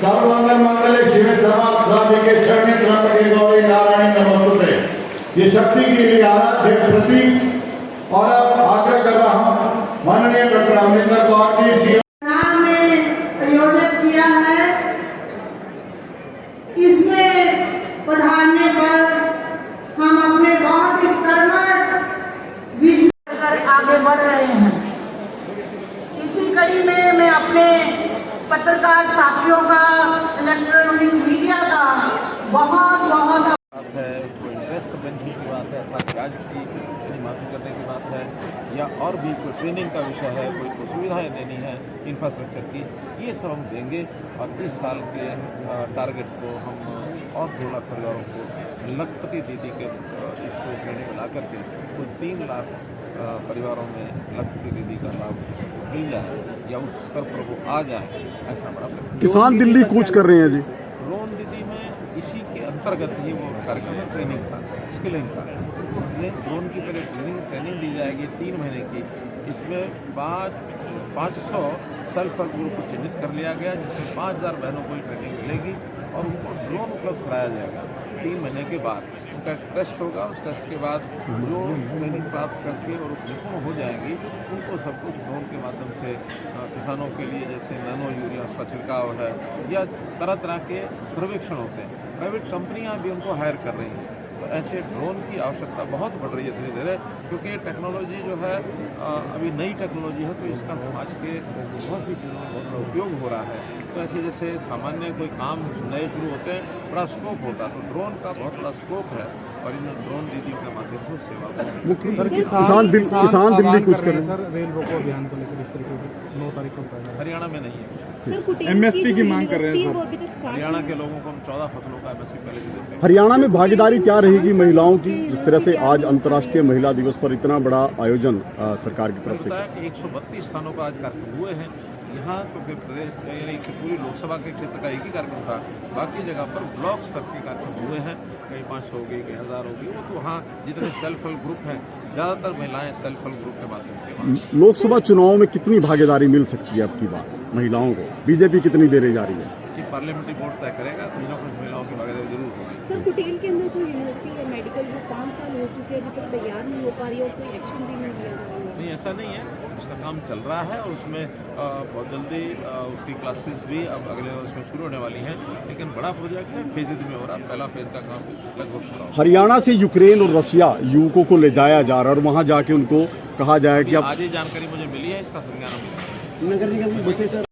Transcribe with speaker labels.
Speaker 1: सर्वमंगल मंगले शिवे सर्वार्थसाधिके शरण्ये त्र्यंबके गौरी नारायणी नमोस्तुते। ये शक्ति के लिए आराध्य प्रतीक और अब आग्रह कर रहा हूँ माननीय डॉक्टर अमरिंदर कौर जी
Speaker 2: में आयोजित किया है। इसमें पधारने पर हम अपने बहुत ही कर्मठ विजय कर आगे बढ़ रहे हैं। इसी कड़ी में मैं अपने पत्रकार साथियों का, इलेक्ट्रॉनिक मीडिया का बहुत बहुत
Speaker 3: है, कोई इंटरेस्ट बनने की बात है, अर्थात ब्याज की माफी करने की बात है, या और भी कोई ट्रेनिंग का विषय है, कोई सुविधाएं देनी है इंफ्रास्ट्रक्चर की, ये सब हम देंगे। और इस साल के टारगेट को हम और 2 लाख परिवारों को लखपति दीदी के इस श्रेणी में ला करके कुल 3 लाख परिवारों में लखपति दीदी का लाभ मिल जाए या उस स्तर पर वो आ जाए, ऐसा बड़ा
Speaker 4: किसान दिल्ली कूच कर रहे हैं जी।
Speaker 3: ड्रोन दीदी में इसी के अंतर्गत ही वो कार्यक्रम है, ट्रेनिंग का, स्किलिंग का। ये ड्रोन की पहले ट्रेनिंग दी जाएगी 3 महीने की। इसमें 500 सेल्फ हेल्प ग्रुप को चिन्हित कर लिया गया, जिसमें 5000 बहनों को ट्रेनिंग मिलेगी और उनको ड्रोन उपलब्ध कराया जाएगा 3 महीने के बाद। उनका टेस्ट होगा, उस टेस्ट के बाद जो ट्रेनिंग प्राप्त करके और निपुण हो जाएंगी, उनको सब कुछ ड्रोन के माध्यम से किसानों के लिए जैसे नैनो यूरिया उसका छिड़काव है या तरह तरह के सर्वेक्षण होते हैं। प्राइवेट कंपनियां भी उनको हायर कर रही हैं। तो ऐसे ड्रोन की आवश्यकता बहुत बढ़ रही है धीरे धीरे, क्योंकि टेक्नोलॉजी जो है अभी नई टेक्नोलॉजी है, तो इसका समाज के बहुत सी चीज़ों में बहुत उपयोग हो रहा है। तो ऐसे जैसे सामान्य कोई काम नए शुरू होते हैं, बड़ा स्कोप होता है, तो ड्रोन का बहुत बड़ा स्कोप है और इन ड्रोन दीदी के माध्यम से सेवा
Speaker 4: किसान दिल्ली कूच कर रहे हैं
Speaker 5: सर। रेल रोको अभियान को लेकर इस तरीके 9 तारीख को
Speaker 3: हरियाणा में नहीं है।
Speaker 5: MSP की मांग कर रहे हैं सर।
Speaker 3: हरियाणा के लोगों को हम 14 फसलों का MSP पहले भी देते हैं।
Speaker 4: हरियाणा में भागीदारी क्या रहेगी महिलाओं की, जिस तरह से आज अंतर्राष्ट्रीय महिला दिवस पर इतना बड़ा आयोजन सरकार की तरफ से?
Speaker 3: 132 स्थानों पर आज कार्यक्रम हुए हैं। यहाँ तो फिर प्रदेश यानी पूरी लोकसभा के क्षेत्र का एक ही कार्यक्रम था, बाकी जगह पर ब्लॉक स्तर के कार्यक्रम हुए हैं। कहीं 500 हो गई, कहीं 1000 हो गई। वो तो वहाँ जितने सेल्फ हेल्प ग्रुप हैं, ज़्यादातर महिलाएं सेल्फ हेल्प ग्रुप के माध्यम से।
Speaker 4: लोकसभा चुनाव में कितनी भागीदारी मिल सकती है आपकी बात महिलाओं को? बीजेपी कितनी देने जा रही है?
Speaker 3: कि पार्लियामेंट्री बोर्ड तय करेगा, कुछ ना कुछ महिलाओं की भागीदारी जरूर होगी।
Speaker 6: सर, कुटेल के अंदर जो यूनिवर्सिटी है मेडिकल, वो 5 साल हो चुके हैं, अभी तक तैयार नहीं हो पा रही है और कोई एक्शन भी नहीं लिया जा रहा है।
Speaker 3: नहीं, ऐसा नहीं है, उसका काम चल रहा है और उसमें बहुत जल्दी उसकी क्लासेस भी अब अगले वर्ष में शुरू होने वाली हैं। लेकिन बड़ा प्रोजेक्ट है, फेजेज में हो रहा है। पहला फेज का काम लगभग पूरा।
Speaker 4: हरियाणा से यूक्रेन और रशिया युवकों को ले जाया जा रहा है और वहाँ जाके उनको कहा जाए कि
Speaker 3: आज ये जानकारी मुझे मिली है, इसका संज्ञान मिला।
Speaker 7: नगर निगम की बसें सर